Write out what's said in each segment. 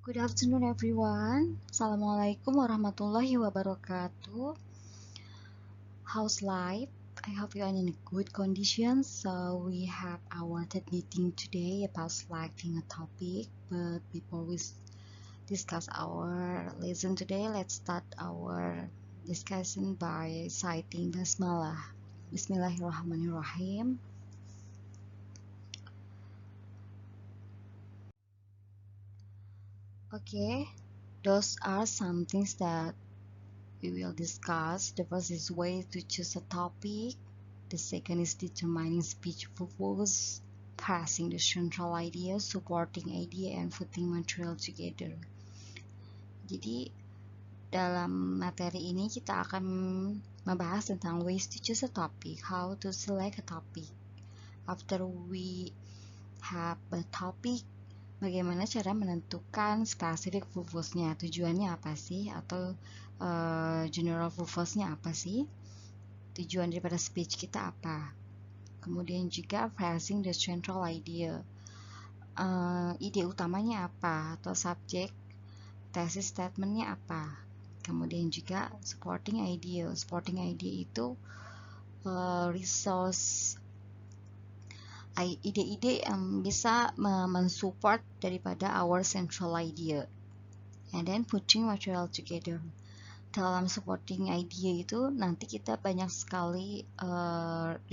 Good afternoon, everyone. Assalamualaikum warahmatullahi wabarakatuh. How's life? I hope you are in good condition. So we have our TED meeting today about selecting a topic. But before we discuss our lesson today, let's start our discussion by citing Basmalah. Bismillahirrahmanirrahim. Okay, those are some things that we will discuss. The first is ways to choose a topic. The second is determining speech purpose, passing the central idea, supporting idea, and putting material together. Jadi dalam materi ini kita akan membahas tentang ways to choose a topic, how to select a topic. After we have a topic, bagaimana cara menentukan specific purpose-nya, tujuannya apa sih, atau general purpose-nya apa sih, tujuan daripada speech kita apa. Kemudian juga phrasing the central idea, ide utamanya apa, atau subjek thesis statement-nya apa. Kemudian juga supporting idea itu resource, ide-ide yang bisa mensupport daripada our central idea. And then putting material together. Dalam supporting idea itu nanti kita banyak sekali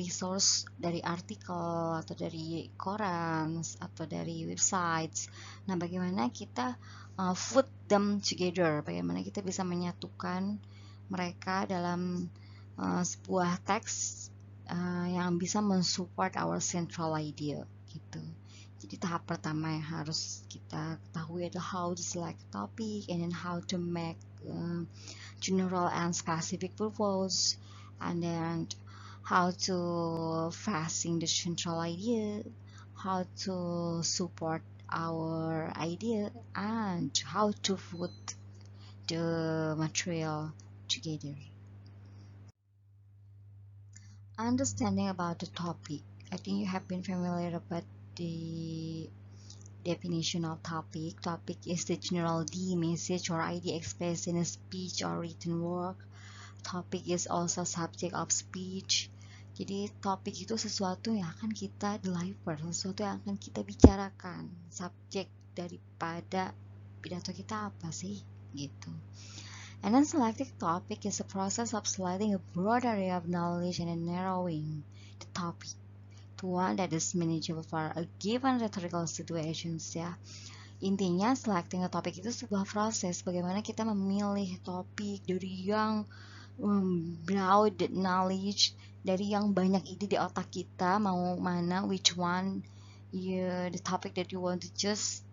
resource dari artikel atau dari koran atau dari websites. Nah, bagaimana kita put them together, bagaimana kita bisa menyatukan mereka dalam sebuah teks yang bisa mensupport our central idea gitu. Jadi tahap pertama yang harus kita ketahui adalah how to select topic, and then how to make general and specific purpose, and then how to phrasing the central idea, how to support our idea, and how to put the material together. Understanding about the topic. I think you have been familiar about the definition of topic. Topic is the general message or idea expressed in a speech or written work. Topic is also subject of speech. Jadi topik itu sesuatu yang akan kita deliver, sesuatu yang akan kita bicarakan. Subjek daripada pidato kita apa sih? Gitu. And then selecting topic is a process of selecting a broad area of knowledge and then narrowing the topic to one that is manageable for a given rhetorical situations ya. Intinya selecting a topic itu sebuah proses bagaimana kita memilih topik dari yang broad knowledge, dari yang banyak ide di otak kita, mau mana, which one the topic that you want to choose.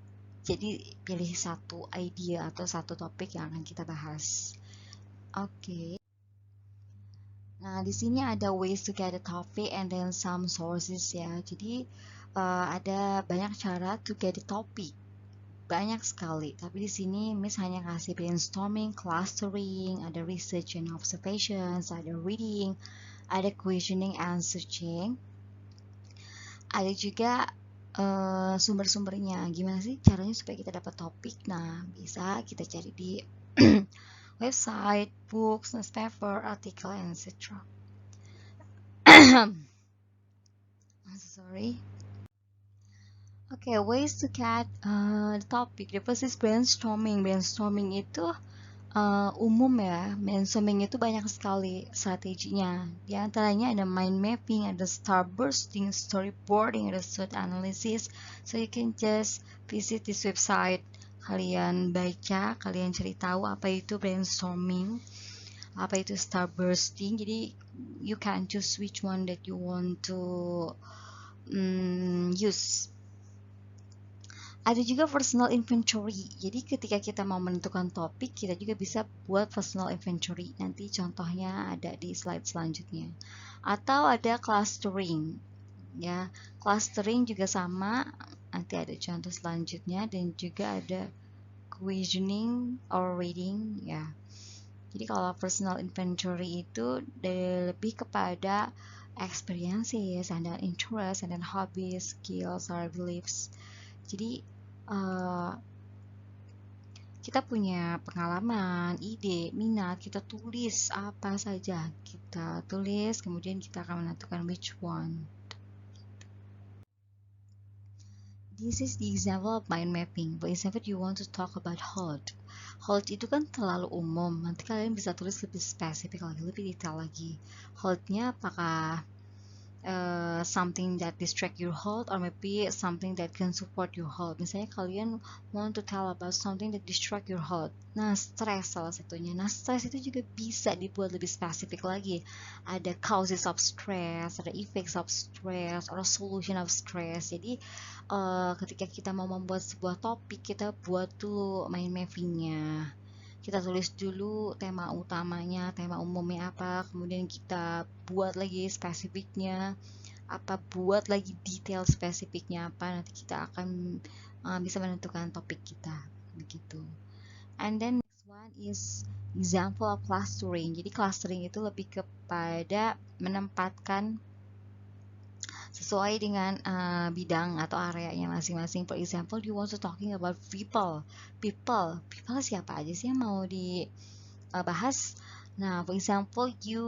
Jadi pilih satu idea atau satu topik yang akan kita bahas. Oke. Nah, di sini ada ways to get a topic and then some sources ya. Jadi ada banyak cara to get a topic. Banyak sekali, tapi di sini Miss hanya kasih brainstorming, clustering, ada research and observations, ada reading, ada questioning and searching, ada juga sumber-sumbernya. Gimana sih caranya supaya kita dapat topik? Nah, bisa kita cari di website, books, newspaper, artikel, etc. I'm sorry. Okay, ways to get the topic. The first is brainstorming. Brainstorming itu umum ya. Brainstorming itu banyak sekali strateginya. Di antaranya ada mind mapping, ada starbursting, storyboarding, ada SWOT analysis. So you can just visit this website. Kalian baca, kalian cari tahu apa itu brainstorming, apa itu starbursting. Jadi you can choose which one that you want to use. Ada juga personal inventory. Jadi ketika kita mau menentukan topik, kita juga bisa buat personal inventory. Nanti contohnya ada di slide selanjutnya. Atau ada clustering. Ya, clustering juga sama. Nanti ada contoh selanjutnya, dan juga ada questioning or reading ya. Jadi kalau personal inventory itu lebih kepada experiences, and then interest, and then hobbies, skills, or beliefs. Jadi kita punya pengalaman, ide, minat, kita tulis apa saja. Kita tulis, kemudian kita akan menentukan which one. This is the example of mind mapping. For example, you want to talk about hold. Hold itu kan terlalu umum. Nanti kalian bisa tulis lebih spesifik lagi, lebih detail lagi. Holdnya apakah something that distract your hold, or maybe something that can support your hold. Misalnya kalian want to tell about something that distract your hold. Nah, stress salah satunya. Nah, stress itu juga bisa dibuat lebih spesifik lagi. Ada causes of stress, ada effects of stress, or solution of stress. Jadi ketika kita mau membuat sebuah topik, kita buat dulu mind mappingnya. Kita tulis dulu tema utamanya, tema umumnya apa, kemudian kita buat lagi spesifiknya apa, buat lagi detail spesifiknya apa, nanti kita akan bisa menentukan topik kita begitu. And then next one is example of clustering. Jadi clustering itu lebih kepada menempatkan sesuai dengan bidang atau areanya masing-masing. For example, you want to talking about people. People siapa aja sih yang mau dibahas? Nah, for example, you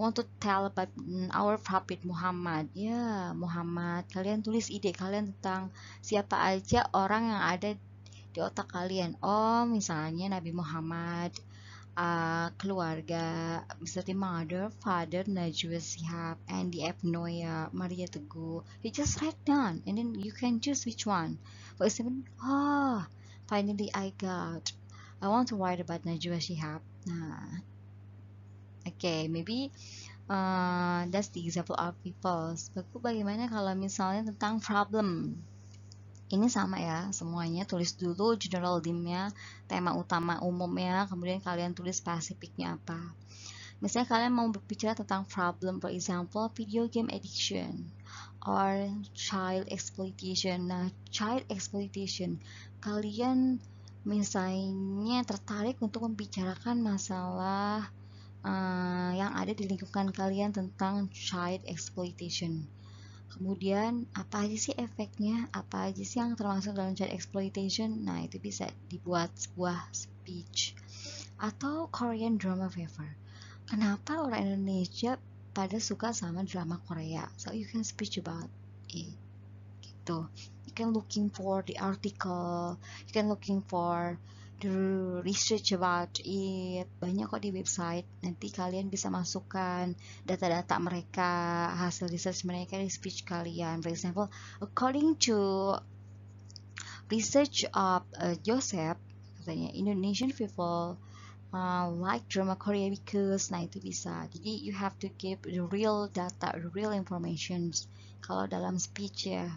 want to tell about our Prophet Muhammad. Ya, Muhammad. Kalian tulis ide kalian tentang siapa aja orang yang ada di otak kalian. Oh, misalnya Nabi Muhammad, keluarga seperti mother, father, Najwa Shihab, Andy F. Noya, Maria Teguh. You just write down and then you can choose which one. For example, finally I want to write about Najwa Shihab. Nah, okay, maybe that's the example of people. Bagaimana kalau misalnya tentang problem? Ini sama ya, semuanya tulis dulu general theme-nya, tema utama umumnya, kemudian kalian tulis spesifiknya apa. Misalnya kalian mau berbicara tentang problem, for example, video game addiction or child exploitation. Nah, child exploitation, kalian misalnya tertarik untuk membicarakan masalah yang ada di lingkungan kalian tentang child exploitation. Kemudian apa aja sih efeknya, apa aja sih yang termasuk dalam child exploitation. Nah, itu bisa dibuat sebuah speech. Atau Korean drama fever, kenapa orang Indonesia pada suka sama drama Korea, so you can speech about it gitu. You can looking for the article, you can looking for the research about it, banyak kok di website. Nanti kalian bisa masukkan data-data mereka, hasil research mereka di speech kalian. For example, according to research of Joseph, katanya Indonesian people like drama Korea because, nah itu bisa. Jadi you have to give the real data, the real information kalau dalam speech ya.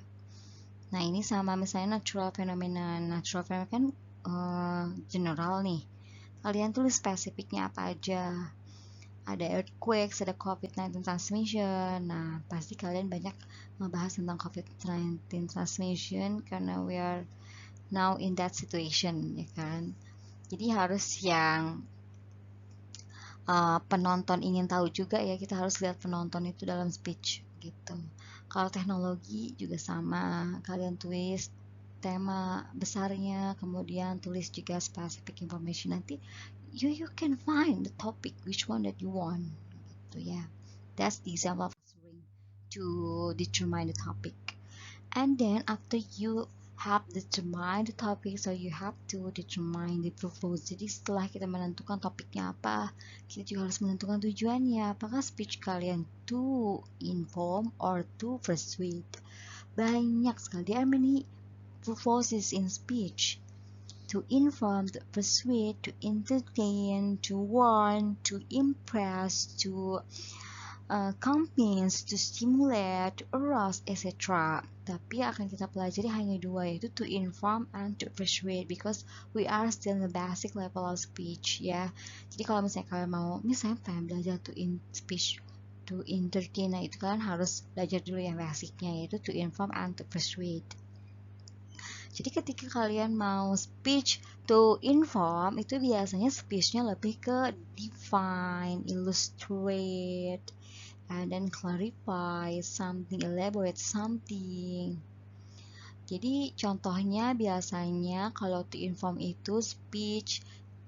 Nah, ini sama misalnya natural phenomenon. Natural phenomenon kan general nih. Kalian tulis spesifiknya apa aja. Ada earthquakes, ada COVID-19 transmission. Nah, pasti kalian banyak membahas tentang COVID-19 transmission karena we are now in that situation, ya kan? Jadi harus yang penonton ingin tahu juga ya, kita harus lihat penonton itu dalam speech gitu. Kalau teknologi juga sama, kalian tulis tema besarnya, kemudian tulis juga specific information. Nanti you can find the topic which one that you want gitu ya. That's the example of to determine the topic. And then after you have determined the topic, so you have to determine the purpose. Jadi setelah kita menentukan topiknya apa, kita juga harus menentukan tujuannya. Apakah speech kalian to inform or to persuade? Banyak sekali. There are many purposes in speech. To inform, to persuade, to entertain, to warn, to impress, to campaigns, to stimulate, to arouse, etc. Tapi akan kita pelajari hanya dua, yaitu to inform and to persuade, because we are still in the basic level of speech ya. Jadi kalau misalnya kalian mau, misalnya pengen belajar to speech to entertain, nah itu kalian harus belajar dulu yang basicnya, yaitu to inform and to persuade. Jadi ketika kalian mau speech to inform, itu biasanya speechnya lebih ke define, illustrate, and then clarify something, elaborate something. Jadi contohnya biasanya kalau to inform itu speech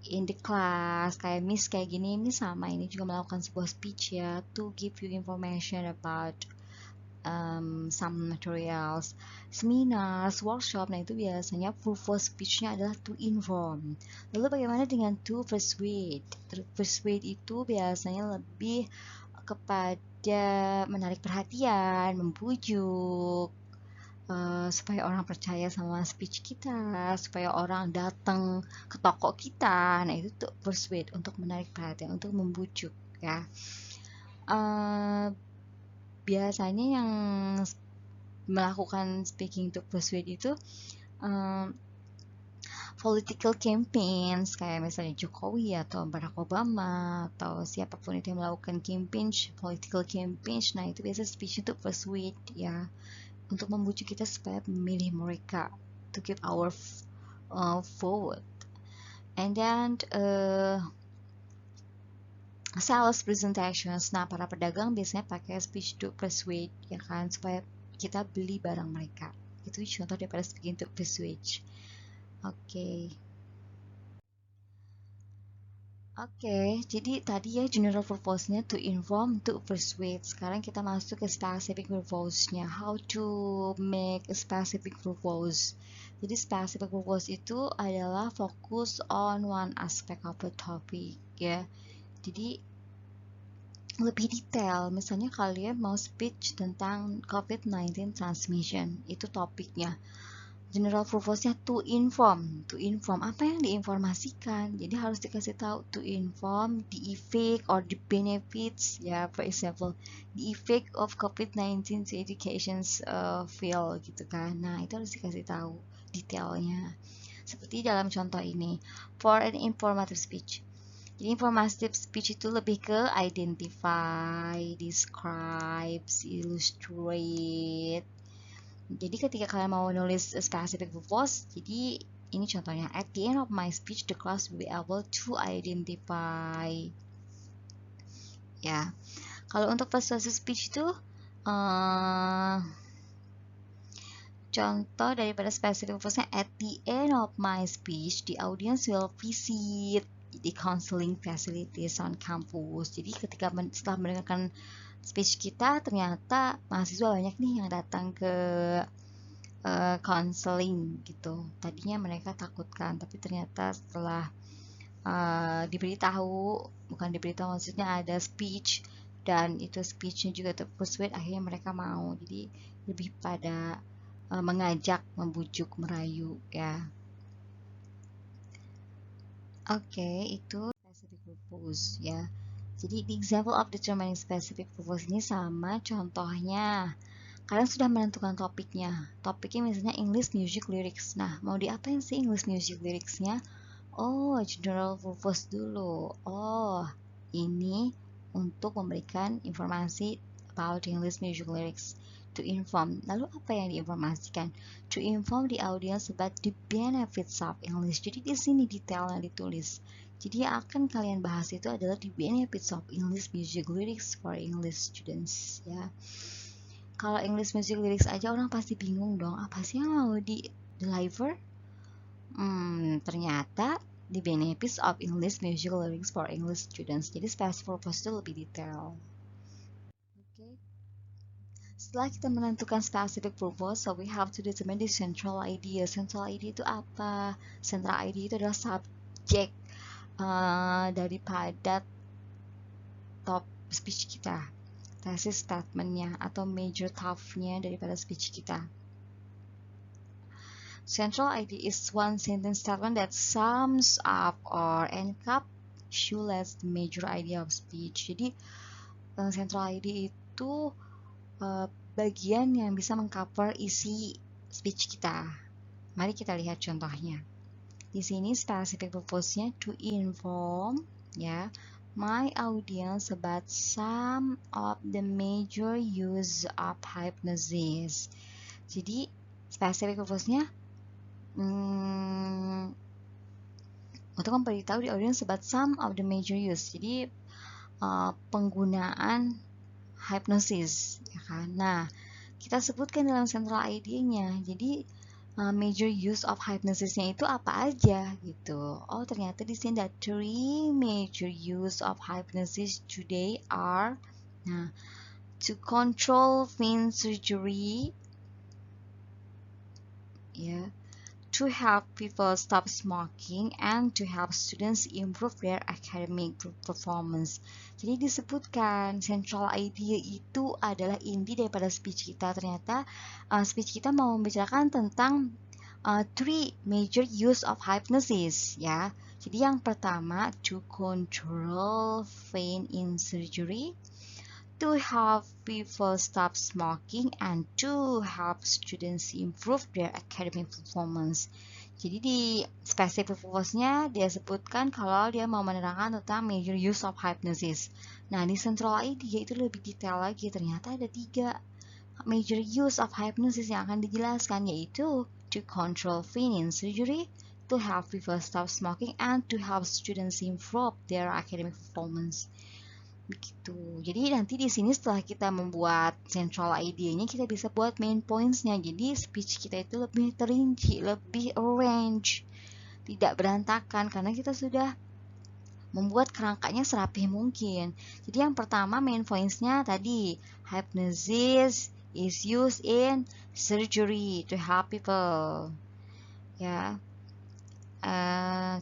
in the class, kayak Miss kayak gini, ini sama, ini juga melakukan sebuah speech ya, to give you information about some materials, seminars, workshop. Nah itu biasanya purpose speech-nya adalah to inform. Lalu bagaimana dengan to persuade? To persuade itu biasanya lebih kepada menarik perhatian, membujuk, supaya orang percaya sama speech kita, supaya orang datang ke toko kita. Nah itu tuh persuade, untuk menarik perhatian, untuk membujuk ya. Biasanya yang melakukan speaking to persuade itu political campaigns, kayak misalnya Jokowi atau Barack Obama atau siapapun itu yang melakukan campaign, political campaigns. Nah itu biasa speech to persuade ya, untuk membujuk kita supaya memilih mereka, to give our forward. And then sales presentations. Nah, para pedagang biasanya pakai speech to persuade ya kan, supaya kita beli barang mereka. Itu contoh daripada speaking to persuade. Oke. Oke, jadi tadi ya general purpose-nya to inform, to persuade. Sekarang kita masuk ke specific purpose-nya. How to make a specific purpose. Jadi specific purpose itu adalah fokus on one aspect of a topic ya. Jadi lebih detail, misalnya kalian mau speech tentang COVID-19 transmission, itu topiknya. General purpose-nya to inform apa yang diinformasikan. Jadi harus dikasih tahu to inform the effect or the benefits ya, for example the effect of COVID-19 to education's field gitu kan. Nah itu harus dikasih tahu detailnya, seperti dalam contoh ini, for an informative speech. Jadi informative speech itu lebih ke identify, describe, illustrate. Jadi ketika kalian mau nulis specific purpose, jadi ini contohnya, at the end of my speech the class will be able to identify. Ya, kalau untuk persuasive speech itu contoh daripada specific purpose-nya, at the end of my speech the audience will visit the counseling facilities on campus. Jadi ketika setelah mendengarkan speech kita, ternyata mahasiswa banyak nih yang datang ke counseling gitu. Tadinya mereka takutkan, tapi ternyata setelah diberitahu, bukan diberitahu, maksudnya ada speech, dan itu speechnya juga terpersuade, akhirnya mereka mau. Jadi lebih pada mengajak, membujuk, merayu ya. Oke, itu specific purpose ya. Jadi the example of determining specific purpose ini sama contohnya. Kalian sudah menentukan topiknya. Topiknya misalnya English Music Lyrics. Nah, mau diapain sih English Music Lyrics-nya? Oh, general purpose dulu. Oh, ini untuk memberikan informasi about English Music Lyrics. To inform. Lalu apa yang diinformasikan? To inform the audience about the benefits of English. Jadi di sini detailnya ditulis. Jadi yang akan kalian bahas itu adalah the benefits of English Music Lyrics for English students ya. Kalau English Music Lyrics aja orang pasti bingung dong, apa sih yang mau di deliver? Ternyata the benefits of English Music Lyrics for English students. Jadi specific purpose itu lebih detail. Okay. Setelah kita menentukan specific purpose, so we have to determine the central idea. Central idea itu apa? Central idea itu adalah subjek daripada top speech kita, thesis statementnya atau major task-nya daripada speech kita. Central idea is one sentence statement that sums up or encapsulates the major idea of speech. Jadi central idea itu bagian yang bisa mengcover isi speech kita. Mari kita lihat contohnya. Di sini specific purpose-nya to inform ya my audience about some of the major use of hypnosis. Jadi specific purpose-nya untuk memberitahu di audience about some of the major use. Jadi penggunaan hypnosis ya kan. Nah, kita sebutkan dalam central idea-nya. Jadi major use of hypnosisnya itu apa aja gitu. Oh, ternyata di sini ada 3 major use of hypnosis today are, nah, to control vain surgery, ya, to help people stop smoking, and to help students improve their academic performance. Jadi disebutkan central idea itu adalah inti daripada speech kita. Ternyata speech kita mau membicarakan tentang 3 major use of hypnosis, ya. Jadi yang pertama, to control pain in surgery, to help people stop smoking, and to help students improve their academic performance. Jadi di specific purpose-nya dia sebutkan kalau dia mau menerangkan tentang major use of hypnosis. Nah, di central idea itu lebih detail lagi. Ternyata ada 3 major use of hypnosis yang akan dijelaskan, yaitu to control pain in surgery, to help people stop smoking, and to help students improve their academic performance. Begitu. Jadi nanti di sini setelah kita membuat central idea-nya, kita bisa buat main points-nya. Jadi speech kita itu lebih terinci, lebih arrange, tidak berantakan karena kita sudah membuat kerangkanya serapih mungkin. Jadi yang pertama main points-nya tadi, hypnosis is used in surgery to help people. Ya.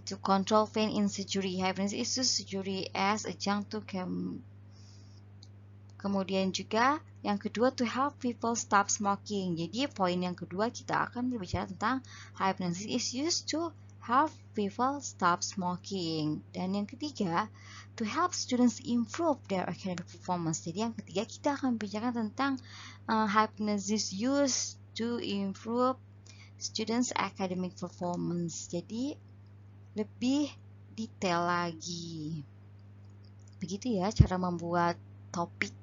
To control pain in surgery, hypnosis is used surgery as adjunct to kemudian juga yang kedua, to help people stop smoking. Jadi poin yang kedua kita akan berbicara tentang hypnosis is used to help people stop smoking. Dan yang ketiga, to help students improve their academic performance. Jadi yang ketiga kita akan bicara tentang hypnosis used to improve students academic performance. Jadi lebih detail lagi. Begitu ya cara membuat topik.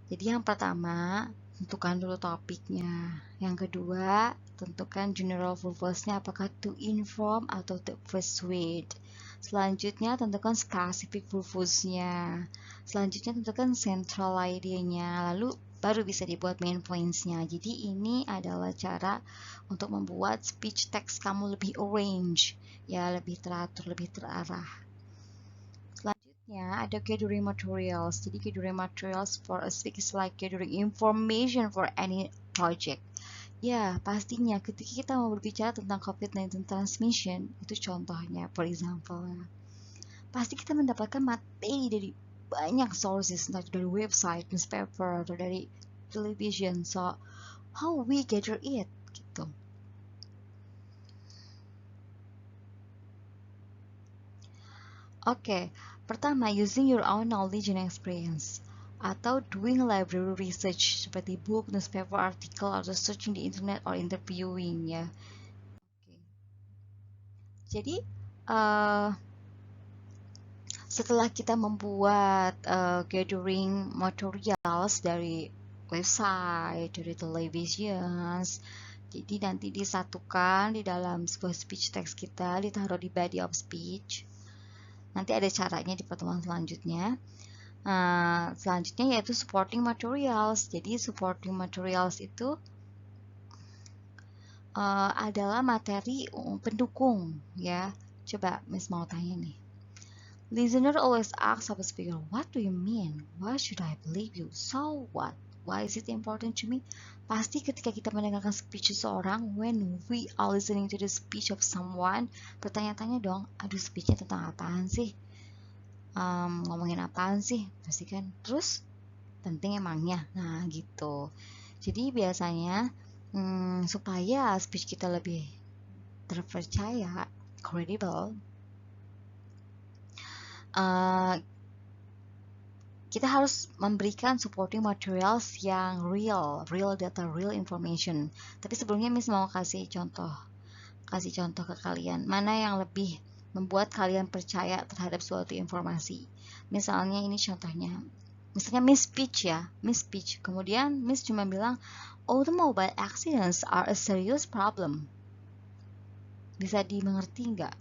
Jadi yang pertama, tentukan dulu topiknya. Yang kedua, tentukan general purpose-nya apakah to inform atau to persuade. Selanjutnya, tentukan specific purpose-nya. Selanjutnya, tentukan central idea-nya. Lalu baru bisa dibuat main points-nya. Jadi ini adalah cara untuk membuat speech text kamu lebih arrange, ya, lebih teratur, lebih terarah. Selanjutnya ada gathering materials. Jadi gathering materials for a speech is like gathering information for any project. Ya, pastinya ketika kita mau berbicara tentang COVID-19 transmission, itu contohnya, for example, pasti kita mendapatkan materi dari banyak sources, entah itu dari website, newspaper, atau dari television. So, how we gather it, gitu. Oke, pertama, using your own knowledge and experience, atau doing library research seperti book, newspaper, article, atau searching di internet or interviewing, ya. Oke. Jadi setelah kita membuat gathering materials dari website, dari television, jadi nanti disatukan di dalam sebuah speech text kita, ditaruh di body of speech. Nanti ada caranya di pertemuan selanjutnya. Selanjutnya yaitu supporting materials. Jadi supporting materials itu adalah materi pendukung, ya. Coba Miss mau tanya nih. Listener always asks of a speaker, what do you mean? Why should I believe you? So what? Why is it important to me? Pasti ketika kita mendengarkan speech seseorang, when we are listening to the speech of someone, bertanya-tanya dong, aduh speechnya tentang apaan sih? Ngomongin apaan sih? Pasti kan. Terus, penting emangnya? Nah, gitu. Jadi biasanya, supaya speech kita lebih terpercaya, credible, kita harus memberikan supporting materials yang real data, real information. Tapi sebelumnya Miss mau kasih contoh ke kalian. Mana yang lebih membuat kalian percaya terhadap suatu informasi. Misalnya ini contohnya. Misalnya Miss Peach ya, Miss Peach. Kemudian Miss cuma bilang, automobile accidents are a serious problem. Bisa dimengerti nggak?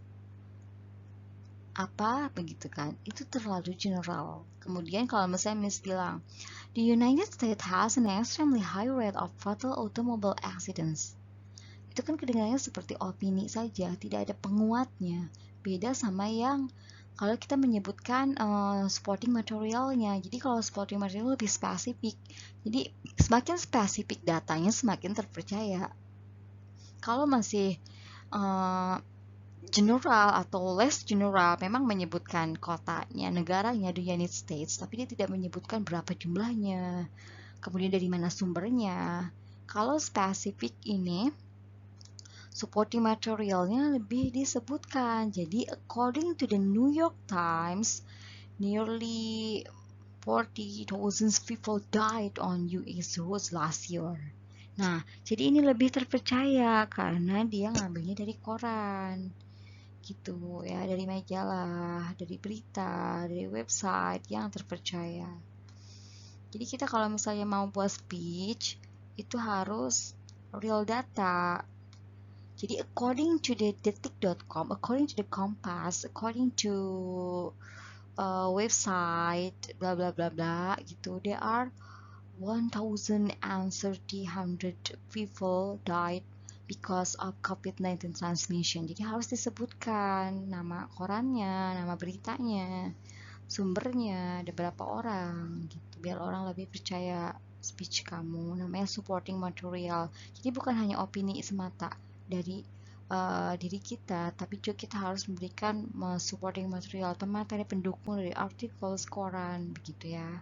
apa begitu kan, itu terlalu general. Kemudian kalau misalnya Miss bilang the United States has an extremely high rate of fatal automobile accidents, itu kan kedengarannya seperti opini saja, tidak ada penguatnya. Beda sama yang kalau kita menyebutkan supporting materialnya. Jadi kalau supporting material lebih spesifik. Jadi semakin spesifik datanya semakin terpercaya. Kalau masih uh, general atau less general, memang menyebutkan kotanya, negaranya, the United States, tapi dia tidak menyebutkan berapa jumlahnya, kemudian dari mana sumbernya. Kalau spesifik ini, supporting materialnya lebih disebutkan. Jadi, according to the New York Times, nearly 40,000 people died on US roads last year. Nah, jadi ini lebih terpercaya karena dia ngambilnya dari koran. Gitu ya, dari majalah, dari berita, dari website yang terpercaya. Jadi kita kalau misalnya mau buat speech itu harus real data. Jadi according to the detik.com, according to the Kompas, according to website bla bla bla bla gitu, there are 1,300 people died because of COVID-19 transmission. Jadi harus disebutkan nama korannya, nama beritanya, sumbernya, ada berapa orang gitu, biar orang lebih percaya speech kamu. Namanya supporting material. Jadi bukan hanya opini semata dari diri kita, tapi juga kita harus memberikan supporting material atau materi pendukung dari artikel, koran, begitu ya.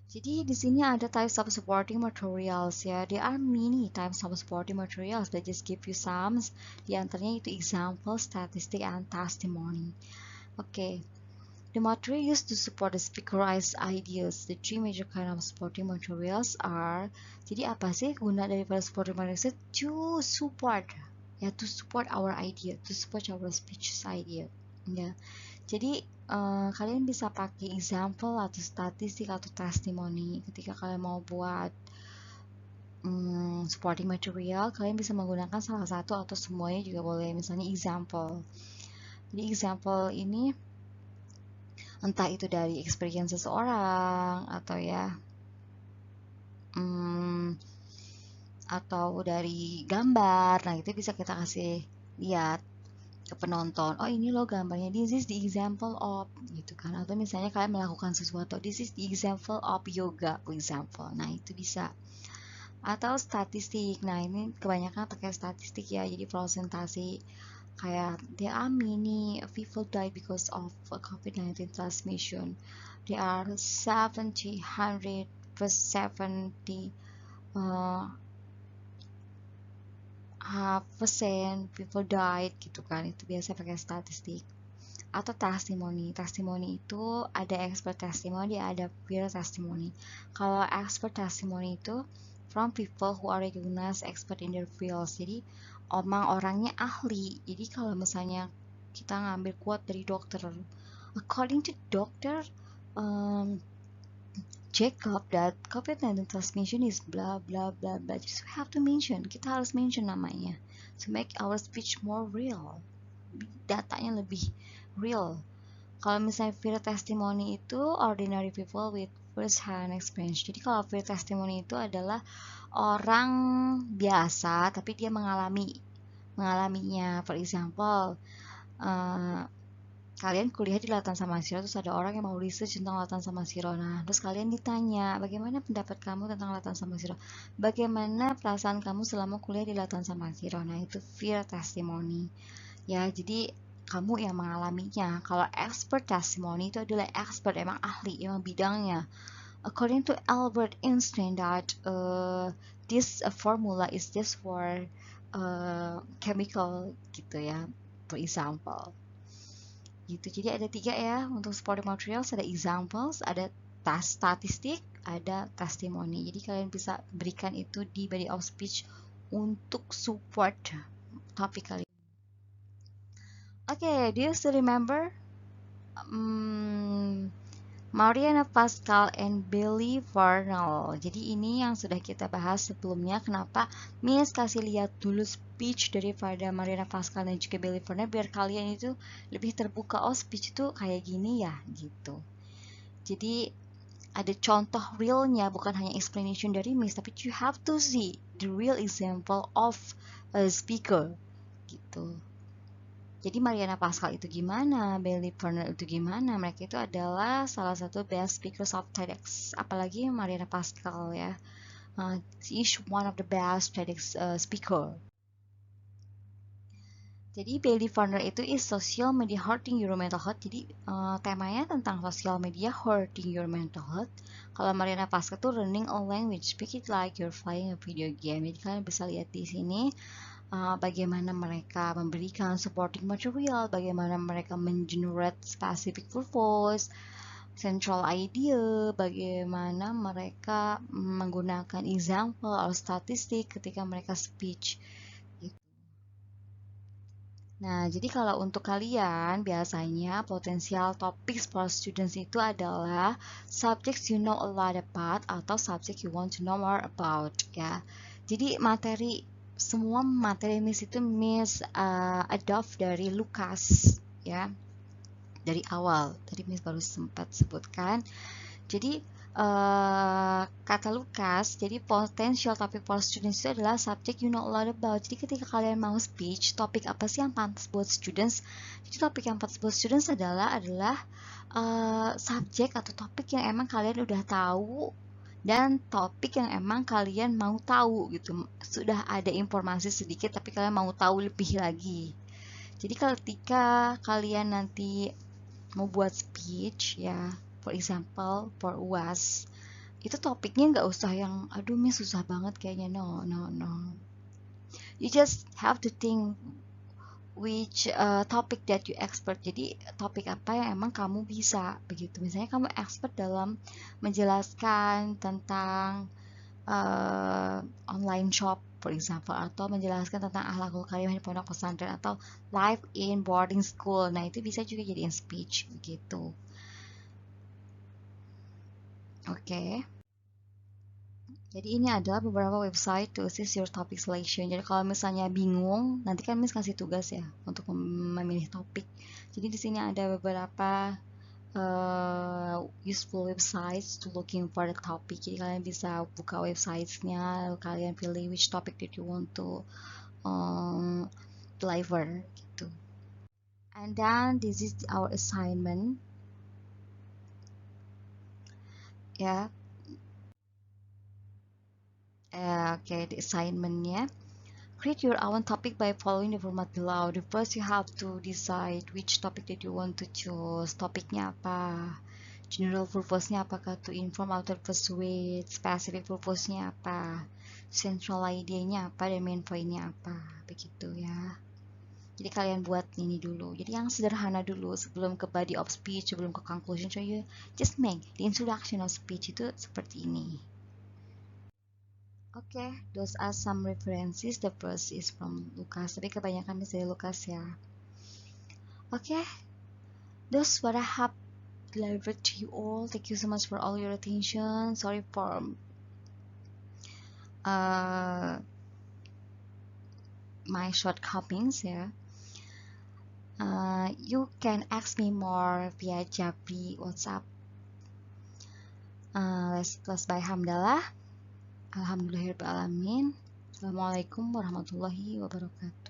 Jadi di sini ada types of supporting materials ya. There are many types of supporting materials, but just give you some. Di antaranya itu example, statistic, and testimony. Okay. The material used to support the speakerized ideas. The three major kind of supporting materials are. Jadi apa sih guna daripada supporting materials? To support, ya, to support our idea, to support our speech idea. Ya. Jadi kalian bisa pakai example atau statistik atau testimoni ketika kalian mau buat supporting material. Kalian bisa menggunakan salah satu atau semuanya juga boleh. Misalnya example. Jadi example ini entah itu dari experience seseorang atau ya atau dari gambar. Nah, itu bisa kita kasih lihat ke penonton. Oh, ini loh gambarnya. This is the example of gitu kan. Atau misalnya kalian melakukan sesuatu. This is the example of yoga, for example. Nah, itu bisa. Atau statistik. Nah, ini kebanyakan pakai statistik ya. Jadi presentasi kayak there are many people die because of COVID-19 transmission. There are 70 percent people died gitu kan. Itu biasa pakai statistik. Atau testimoni. Testimoni itu ada expert testimoni, ada peer testimoni. Kalau expert testimoni itu from people who are recognized expert in their fields. Jadi orangnya ahli. Jadi kalau misalnya kita ngambil quote dari dokter, according to doctor Jacob, that COVID-19 transmission is blah blah blah blah. Just we have to mention. Kita harus mention namanya to make our speech more real. Datanya lebih real. Kalau misalnya peer testimony itu ordinary people with first hand experience. Jadi kalau peer testimony itu adalah orang biasa tapi dia mengalaminya. For example, kalian kuliah di Lautan Samasiro, terus ada orang yang mau research tentang Lautan Samasiro. Nah, terus kalian ditanya, bagaimana pendapat kamu tentang Lautan Samasiro? Bagaimana perasaan kamu selama kuliah di Lautan Samasiro? Nah, itu peer testimony. Ya, jadi kamu yang mengalaminya. Kalau expert testimony itu adalah expert, emang ahli, emang bidangnya. According to Albert Einstein that this formula is just for chemical gitu ya, for example. Gitu. Jadi ada 3 ya untuk supporting materials, ada examples, ada statistik, ada testimoni. Jadi kalian bisa berikan itu di body of speech untuk support topik kalian. Okay, do you still remember Mariana Pascal and Billy Vernal. Jadi ini yang sudah kita bahas sebelumnya. Kenapa Miss kasih lihat dulu speech daripada Mariana Pascal dan juga Billy Vernal biar kalian itu lebih terbuka. Oh, speech itu kayak gini ya, gitu. Jadi ada contoh realnya, bukan hanya explanation dari Miss, tapi you have to see the real example of a speaker, gitu. Jadi Mariana Pascal itu gimana, Bailey Turner itu gimana, mereka itu adalah salah satu best speakers of TEDx, apalagi Mariana Pascal ya. She is one of the best TEDx speaker. Jadi Bailey Turner itu is social media hurting your mental health. Jadi temanya tentang social media hurting your mental health. Kalau Mariana Pascal itu learning a language, speak it like you're playing a video game. Jadi kalian bisa lihat di sini bagaimana mereka memberikan supporting material, bagaimana mereka mengenerate specific purpose, central idea, bagaimana mereka menggunakan example atau statistik ketika mereka speech. Nah, jadi kalau untuk kalian, biasanya potensial topics for students itu adalah subjects you know a lot about atau subject you want to know more about, ya. Jadi semua materi Miss itu Miss adopt dari Lukas, ya. Dari awal, tadi Miss baru sempat sebutkan. Jadi kata Lukas, jadi potential topic for students itu adalah subject you know a lot about. Jadi ketika kalian mau speech, topik apa sih yang pantas buat students? Jadi topik yang pantas buat students adalah subjek atau topik yang emang kalian udah tahu dan topik yang emang kalian mau tahu gitu. Sudah ada informasi sedikit tapi kalian mau tahu lebih lagi. Jadi ketika kalian nanti mau buat speech ya, for example, for UAS, itu topiknya nggak usah yang, aduh Miss susah banget kayaknya, no, no, no. You just have to think which topic that you expert. Jadi topik apa yang emang kamu bisa, begitu. Misalnya kamu expert dalam menjelaskan tentang online shop, for example, atau menjelaskan tentang akhlakul karimah di pondok pesantren atau life in boarding school. Nah, itu bisa juga jadiin speech, begitu. Oke. Jadi ini adalah beberapa website to assist your topic selection. Jadi kalau misalnya bingung, nanti kan Miss kasih tugas ya untuk memilih topik. Jadi di sini ada beberapa useful websites to looking for the topic. Jadi kalian bisa buka websitesnya, lalu kalian pilih which topic that you want to deliver gitu. And then this is our assignment. Ya, okay, the assignmentnya. Create your own topic by following the format below. The first you have to decide which topic that you want to choose. Topiknya apa? General purpose-nya apakah to inform or to persuade? Specific purpose-nya apa? Central idea-nya apa dan main point-nya apa? Begitu ya. Jadi kalian buat ini dulu. Jadi yang sederhana dulu sebelum ke body of speech, sebelum ke conclusion. So you just make the introduction of speech itu seperti ini. Okay, those are some references. The first is from Lucas, tapi kebanyakan dari Lucas ya. Okay, those what I have delivered to you all. Thank you so much for all your attention. Sorry for my shortcomings ya. You can ask me more via Japri WhatsApp. Let's close by hamdalah. Alhamdulillahirrahmanirrahim. Assalamualaikum warahmatullahi wabarakatuh.